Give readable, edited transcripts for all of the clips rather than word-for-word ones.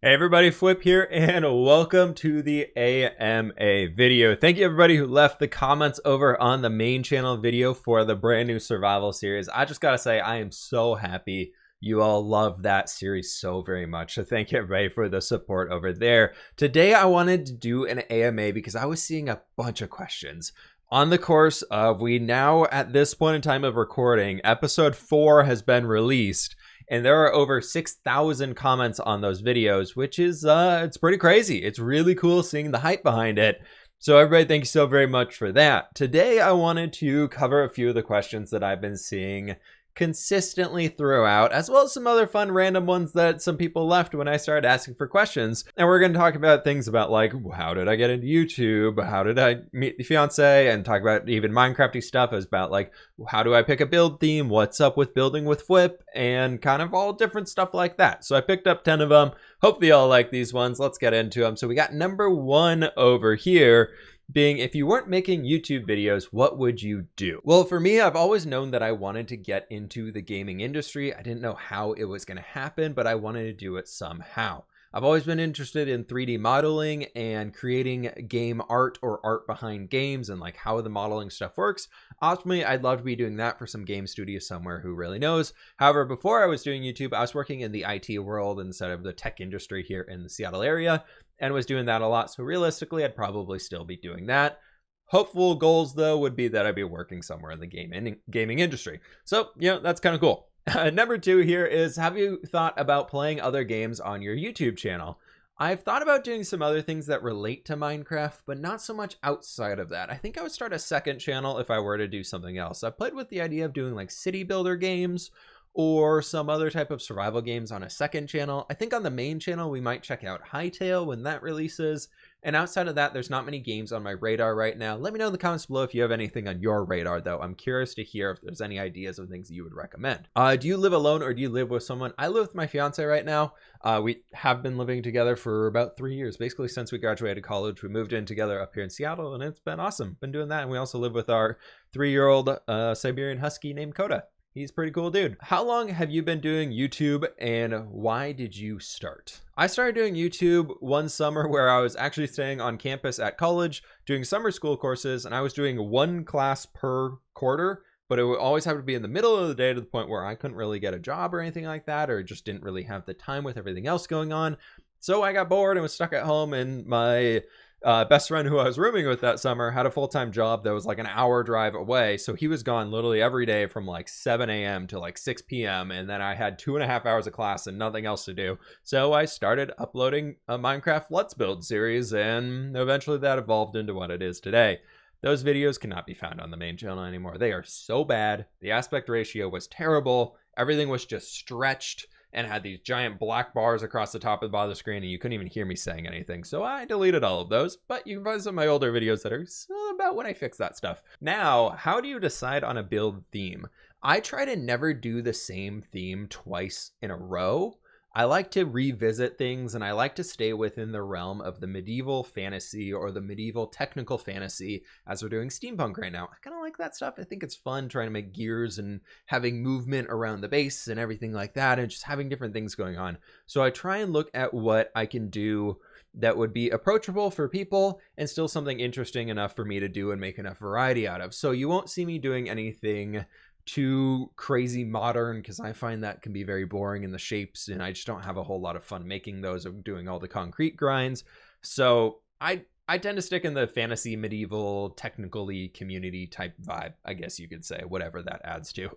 Hey everybody, fWhip here, and welcome to the AMA video. Thank you everybody who left the comments over on the main channel video for the brand new survival series. I just gotta say, I am so happy you all love that series so very much. So thank you everybody for the support over there. Today I wanted to do an AMA because I was seeing a bunch of questions. On the course of, we now at this point in time of recording, episode 4 has been released. And there are over 6,000 comments on those videos, which is, it's pretty crazy. It's really cool seeing the hype behind it. So everybody, thank you so very much for that. Today, I wanted to cover a few of the questions that I've been seeing consistently throughout, as well as some other fun random ones that some people left when I started asking for questions. And we're going to talk about things about like, how did I get into YouTube? How did I meet the fiance? And talk about even Minecrafty stuff as about like, how do I pick a build theme? What's up with building with fWhip? And kind of all different stuff like that. So I picked up 10 of them. Hopefully y'all like these ones. Let's get into them. So we got number 1 over here, being, if you weren't making YouTube videos, what would you do? Well, for me, I've always known that I wanted to get into the gaming industry. I didn't know how it was going to happen, but I wanted to do it somehow. I've always been interested in 3D modeling and creating game art or art behind games and like how the modeling stuff works. Ultimately, I'd love to be doing that for some game studio somewhere who really knows. However, before I was doing YouTube, I was working in the IT world instead of the tech industry here in the Seattle area, and was doing that a lot. So realistically, I'd probably still be doing that. Hopeful goals, though, would be that I'd be working somewhere in the gaming industry. So, that's kind of cool. Number 2 here is, have you thought about playing other games on your YouTube channel? I've thought about doing some other things that relate to Minecraft, but not so much outside of that. I think I would start a second channel if I were to do something else. I've played with the idea of doing like city builder games or some other type of survival games on a second channel. I think on the main channel, we might check out Hytale when that releases. And outside of that, there's not many games on my radar right now. Let me know in the comments below if you have anything on your radar, though. I'm curious to hear if there's any ideas of things that you would recommend. Do you live alone or do you live with someone? I live with my fiance right now. We have been living together for about 3 years, basically since we graduated college. We moved in together up here in Seattle, and it's been awesome. Been doing that. And we also live with our 3-year-old Siberian Husky named Coda. He's a pretty cool dude. How long have you been doing YouTube and why did you start? I started doing YouTube one summer where I was actually staying on campus at college doing summer school courses, and I was doing 1 class per quarter, but it would always have to be in the middle of the day to the point where I couldn't really get a job or anything like that, or just didn't really have the time with everything else going on. So I got bored and was stuck at home, and my best friend who I was rooming with that summer had a full-time job that was like an hour drive away. So he was gone literally every day from like 7 a.m. to like 6 p.m. And then I had 2.5 hours of class and nothing else to do. So I started uploading a Minecraft Let's Build series, and eventually that evolved into what it is today. Those videos cannot be found on the main channel anymore. They are so bad. The aspect ratio was terrible. Everything was just stretched and had these giant black bars across the top of the bottom of the screen, and you couldn't even hear me saying anything. So I deleted all of those, but you can find some of my older videos that are about when I fix that stuff. Now, how do you decide on a build theme? I try to never do the same theme twice in a row. I like to revisit things, and I like to stay within the realm of the medieval fantasy or the medieval technical fantasy, as we're doing steampunk right now. I kind of like that stuff. I think it's fun trying to make gears and having movement around the base and everything like that, and just having different things going on. So I try and look at what I can do that would be approachable for people and still something interesting enough for me to do and make enough variety out of. So you won't see me doing anything too crazy modern, because I find that can be very boring in the shapes, and I just don't have a whole lot of fun making those or doing all the concrete grinds. So I tend to stick in the fantasy, medieval, technically community type vibe, I guess you could say, whatever that adds to.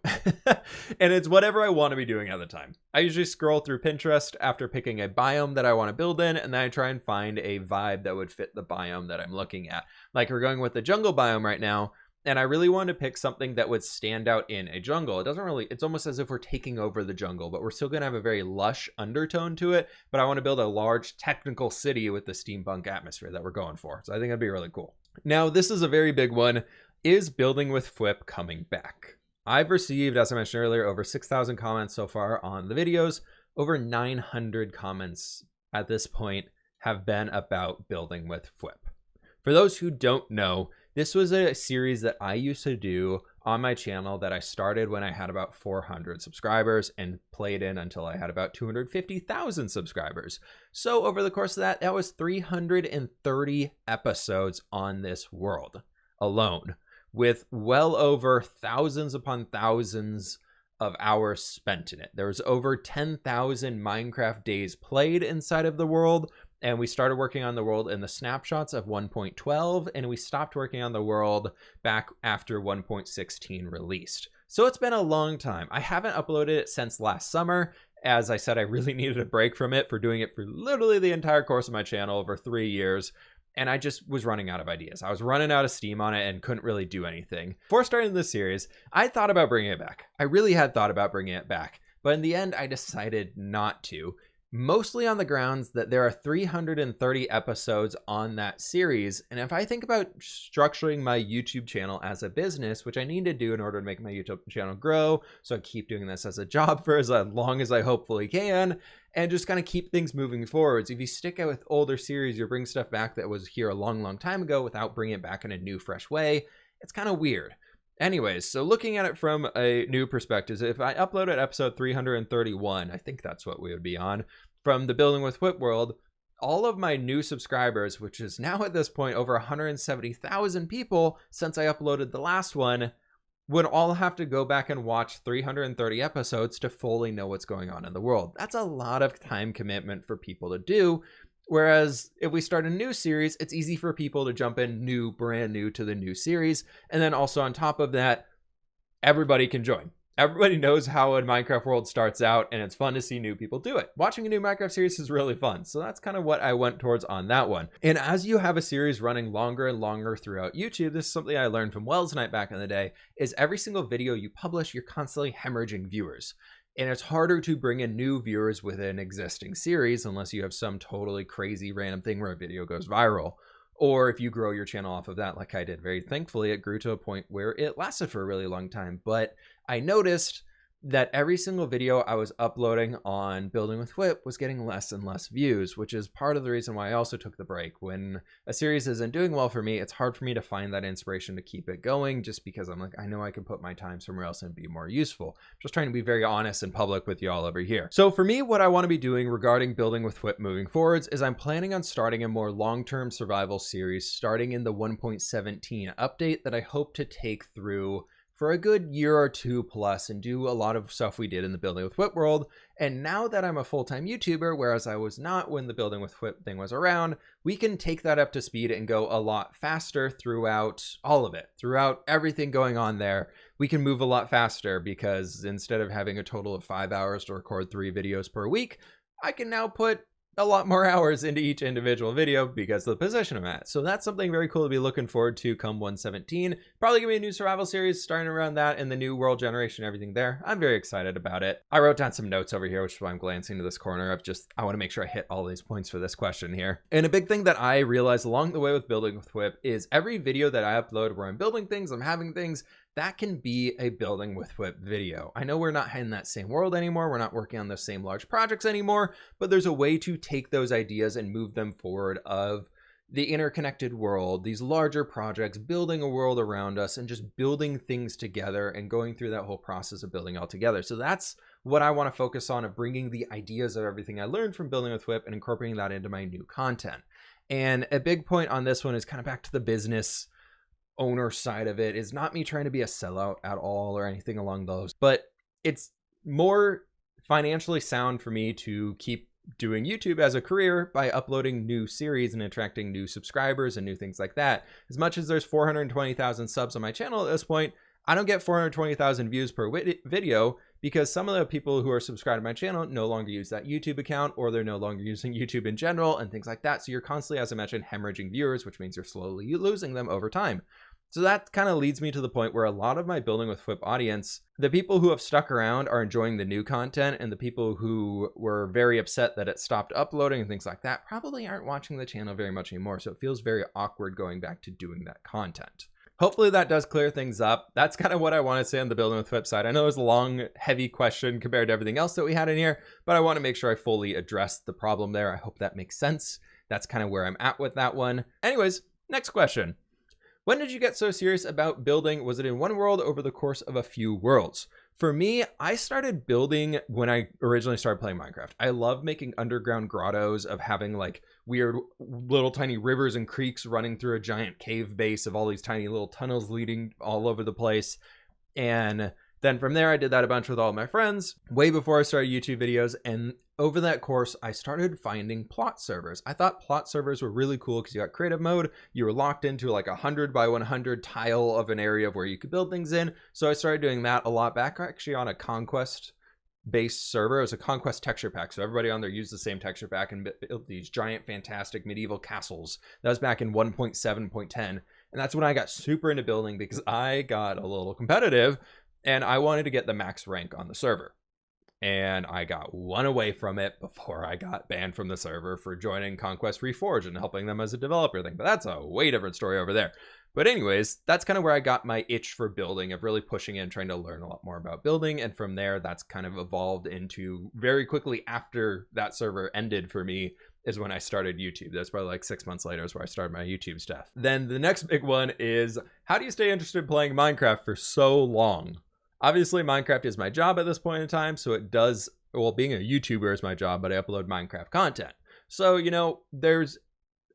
And it's whatever I want to be doing at the time. I usually scroll through Pinterest after picking a biome that I want to build in, and then I try and find a vibe that would fit the biome that I'm looking at. Like, we're going with the jungle biome right now, and I really wanted to pick something that would stand out in a jungle. It's almost as if we're taking over the jungle, but we're still going to have a very lush undertone to it. But I want to build a large technical city with the steampunk atmosphere that we're going for. So I think that'd be really cool. Now, this is a very big one. Is building with fWhip coming back? I've received, as I mentioned earlier, over 6,000 comments so far on the videos. Over 900 comments at this point have been about building with fWhip. For those who don't know, This was a series that I used to do on my channel that I started when I had about 400 subscribers and played in until I had about 250,000 subscribers. So over the course of that was 330 episodes on this world alone, with well over thousands upon thousands of hours spent in it. There was over 10,000 Minecraft days played inside of the world, and we started working on the world in the snapshots of 1.12, and we stopped working on the world back after 1.16 released. So it's been a long time. I haven't uploaded it since last summer. As I said, I really needed a break from it for doing it for literally the entire course of my channel over 3 years. And I just was running out of ideas. I was running out of steam on it and couldn't really do anything. Before starting this series, I thought about bringing it back. I really had thought about bringing it back. But in the end, I decided not to. Mostly on the grounds that there are 330 episodes on that series. And if I think about structuring my YouTube channel as a business, which I need to do in order to make my YouTube channel grow, so I keep doing this as a job for as long as I hopefully can, and just kind of keep things moving forwards. If you stick out with older series, you bring stuff back that was here a long time ago without bringing it back in a new, fresh way, it's kind of weird. Anyways, so looking at it from a new perspective, if I uploaded episode 331, I think that's what we would be on, from the Building with fWhip world, all of my new subscribers, which is now at this point over 170,000 people since I uploaded the last one, would all have to go back and watch 330 episodes to fully know what's going on in the world. That's a lot of time commitment for people to do. Whereas if we start a new series, it's easy for people to jump in brand new to the new series. And then also on top of that, everybody can join. Everybody knows how a Minecraft world starts out, and it's fun to see new people do it. Watching a new Minecraft series is really fun. So that's kind of what I went towards on that one. And as you have a series running longer and longer throughout YouTube, this is something I learned from Wells Night back in the day, is every single video you publish, you're constantly hemorrhaging viewers. And it's harder to bring in new viewers with an existing series unless you have some totally crazy random thing where a video goes viral. Or if you grow your channel off of that, like I did. Very thankfully, it grew to a point where it lasted for a really long time. But I noticed that every single video I was uploading on Building with fWhip was getting less and less views, which is part of the reason why I also took the break. When a series isn't doing well for me, it's hard for me to find that inspiration to keep it going, just because I'm like, I know I can put my time somewhere else and be more useful. Just trying to be very honest and public with you all over here. So for me, what I want to be doing regarding Building with fWhip moving forwards is I'm planning on starting a more long-term survival series starting in the 1.17 update that I hope to take through for a good year or two plus and do a lot of stuff we did in the Building with fWhip world. And now that I'm a full-time YouTuber, whereas I was not when the Building with fWhip thing was around, we can take that up to speed and go a lot faster throughout all of it, throughout everything going on there. We can move a lot faster because instead of having a total of 5 hours to record 3 videos per week, I can now put a lot more hours into each individual video because of the position I'm at. So that's something very cool to be looking forward to come 117. Probably gonna be a new survival series starting around that and the new world generation, everything there. I'm very excited about it. I wrote down some notes over here, which is why I'm glancing to this corner of I want to make sure I hit all these points for this question here. And a big thing that I realized along the way with Building with fWhip is every video that I upload where I'm building things, I'm having things, that can be a Building with fWhip video. I know we're not in that same world anymore. We're not working on those same large projects anymore, but there's a way to take those ideas and move them forward of the interconnected world, these larger projects, building a world around us and just building things together and going through that whole process of building all together. So that's what I want to focus on, of bringing the ideas of everything I learned from Building with fWhip and incorporating that into my new content. And a big point on this one is kind of back to the business owner side of it, is not me trying to be a sellout at all or anything along those, but it's more financially sound for me to keep doing YouTube as a career by uploading new series and attracting new subscribers and new things like that. As much as there's 420,000 subs on my channel at this point, I don't get 420,000 views per video because some of the people who are subscribed to my channel no longer use that YouTube account, or they're no longer using YouTube in general and things like that. So you're constantly, as I mentioned, hemorrhaging viewers, which means you're slowly losing them over time. So that kind of leads me to the point where a lot of my Building with fWhip audience, the people who have stuck around are enjoying the new content, and the people who were very upset that it stopped uploading and things like that probably aren't watching the channel very much anymore. So it feels very awkward going back to doing that content. Hopefully that does clear things up. That's kind of what I want to say on the Building with fWhip side. I know it was a long, heavy question compared to everything else that we had in here, but I want to make sure I fully address the problem there. I hope that makes sense. That's kind of where I'm at with that one. Anyways, next question. When did you get so serious about building? Was it in one world over the course of a few worlds? For me, I started building when I originally started playing Minecraft. I love making underground grottos, of having like weird little tiny rivers and creeks running through a giant cave base of all these tiny little tunnels leading all over the place. And then from there, I did that a bunch with all of my friends way before I started YouTube videos. And over that course, I started finding plot servers. I thought plot servers were really cool because you got creative mode. You were locked into like 100 by 100 tile of an area where you could build things in. So I started doing that a lot back actually on a conquest based server. It was a conquest texture pack. So everybody on there used the same texture pack and built these giant, fantastic medieval castles. That was back in 1.7.10. And that's when I got super into building because I got a little competitive and I wanted to get the max rank on the server. And I got one away from it before I got banned from the server for joining Conquest Reforged and helping them as a developer thing. But that's a way different story over there. But anyways, that's kind of where I got my itch for building, of really pushing in, trying to learn a lot more about building. And from there, that's kind of evolved into, very quickly after that server ended for me, is when I started YouTube. That's probably like 6 months later is where I started my YouTube stuff. Then the next big one is, how do you stay interested in playing Minecraft for so long? Obviously, Minecraft is my job at this point in time, so it does, well, being a YouTuber is my job, but I upload Minecraft content. So, you know, there's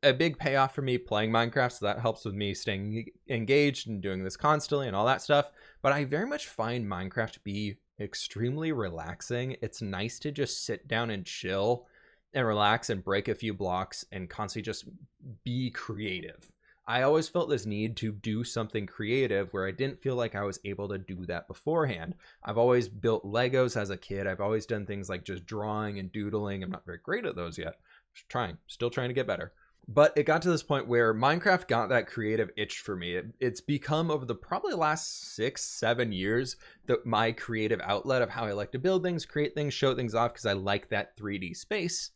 a big payoff for me playing Minecraft, so that helps with me staying engaged and doing this constantly and all that stuff. But I very much find Minecraft to be extremely relaxing. It's nice to just sit down and chill and relax and break a few blocks and constantly just be creative. I always felt this need to do something creative where I didn't feel like I was able to do that beforehand. I've always built Legos as a kid. I've always done things like just drawing and doodling. I'm not very great at those yet. Still trying to get better. But it got to this point where Minecraft got that creative itch for me. It's become, over the probably last 6-7 years, my creative outlet of how I like to build things, create things, show things off, because I like that 3D space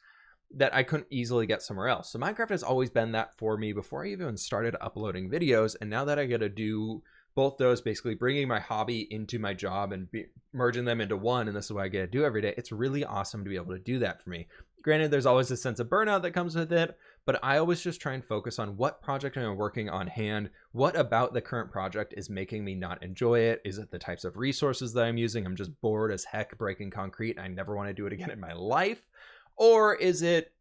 that I couldn't easily get somewhere else. So Minecraft has always been that for me before I even started uploading videos. And now that I get to do both those, basically bringing my hobby into my job and merging them into one, and this is what I get to do every day, it's really awesome to be able to do that for me. Granted, there's always a sense of burnout that comes with it, but I always just try and focus on what project I'm working on hand. What about the current project is making me not enjoy it? Is it the types of resources that I'm using? I'm just bored as heck breaking concrete and I never want to do it again in my life. Or is it,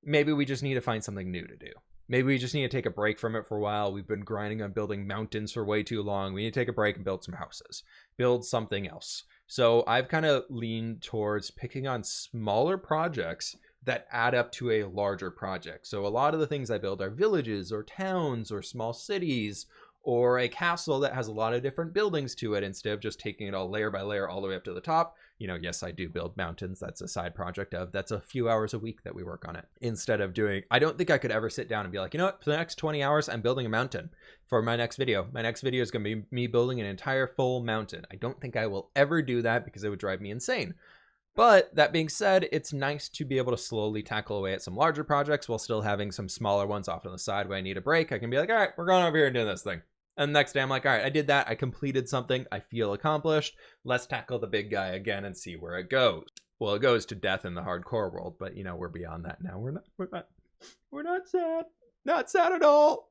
maybe we just need to find something new to do? Maybe we just need to take a break from it for a while. We've been grinding on building mountains for way too long. We need to take a break and build some houses, build something else. So I've kind of leaned towards picking on smaller projects that add up to a larger project. So a lot of the things I build are villages or towns or small cities, or a castle that has a lot of different buildings to it, instead of just taking it all layer by layer all the way up to the top. You know, yes, I do build mountains. That's a side project that's a few hours a week that we work on it. Instead of doing, I don't think I could ever sit down and be like, you know what, for the next 20 hours, I'm building a mountain for my next video. My next video is going to be me building an entire full mountain. I don't think I will ever do that because it would drive me insane. But that being said, it's nice to be able to slowly tackle away at some larger projects while still having some smaller ones off on the side when I need a break. I can be like, all right, we're going over here and doing this thing. And the next day I'm like, all right, I did that. I completed something. I feel accomplished. Let's tackle the big guy again and see where it goes. Well, it goes to death in the hardcore world, but you know, we're beyond that now. We're not sad. Not sad at all.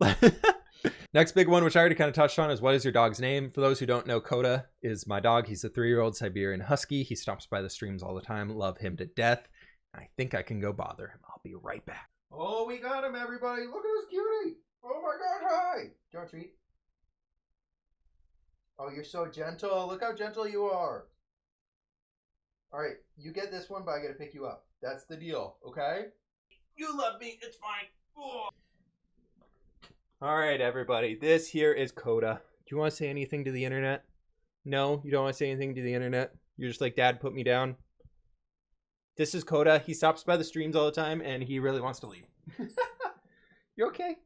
Next big one, which I already kind of touched on, is what is your dog's name? For those who don't know, Coda is my dog. He's a 3-year-old Siberian Husky. He stops by the streams all the time. Love him to death. I think I can go bother him. I'll be right back. Oh, we got him, everybody. Look at this cutie. Oh my God, hi. Do you want a treat? Oh, you're so gentle. Look how gentle you are. All right, you get this one, but I got to pick you up. That's the deal, okay? You love me. It's fine. Oh. All right, everybody. This here is Coda. Do you want to say anything to the internet? No, you don't want to say anything to the internet? You're just like, Dad, put me down. This is Coda. He stops by the streams all the time, and he really wants to leave. You okay?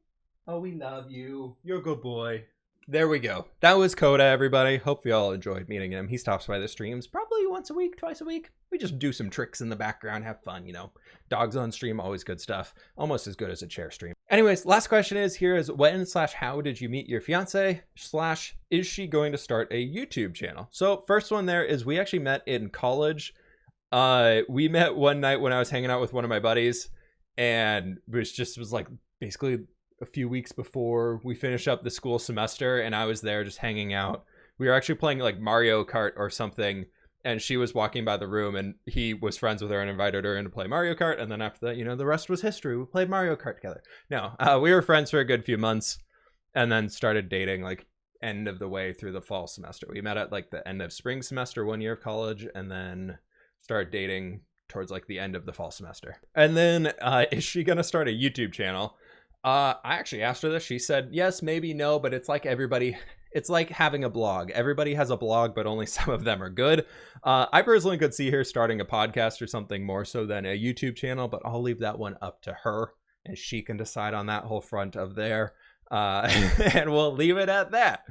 Oh, we love you. You're a good boy. There we go. That was Coda, everybody. Hope you all enjoyed meeting him. He stops by the streams probably once a week, twice a week. We just do some tricks in the background, have fun, you know. Dogs on stream, always good stuff. Almost as good as a chair stream. Anyways, last question is, here is when/how did you meet your fiance / is she going to start a YouTube channel? So first one there is, we actually met in college. We met one night when I was hanging out with one of my buddies, and it was like basically a few weeks before we finish up the school semester, and I was there just hanging out. We were actually playing like Mario Kart or something, and she was walking by the room, and he was friends with her and invited her in to play Mario Kart. And then after that, you know, the rest was history. We played Mario Kart together. No, we were friends for a good few months, and then started dating like end of the way through the fall semester. We met at like the end of spring semester, 1 year of college, and then started dating towards like the end of the fall semester. And then is she gonna start a YouTube channel? I actually asked her this. She said yes, maybe no, but it's like everybody, it's like having a blog. Everybody has a blog, but only some of them are good. I personally could see her starting a podcast or something more so than a YouTube channel, but I'll leave that one up to her, and she can decide on that whole front of there. And we'll leave it at that.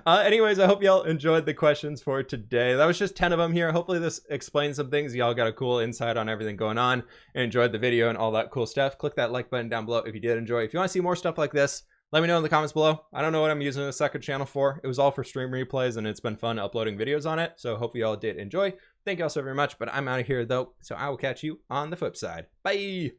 Anyways, I hope y'all enjoyed the questions for today. That was just 10 of them here. Hopefully this explains some things. Y'all got a cool insight on everything going on and enjoyed the video and all that cool stuff. Click that like button down below if you did enjoy. If you want to see more stuff like this, let me know in the comments below. I don't know what I'm using the second channel for. It was all for stream replays, and it's been fun uploading videos on it. So hope you all did enjoy. Thank you all so very much, but I'm out of here though. So I will catch you on the flip side. Bye.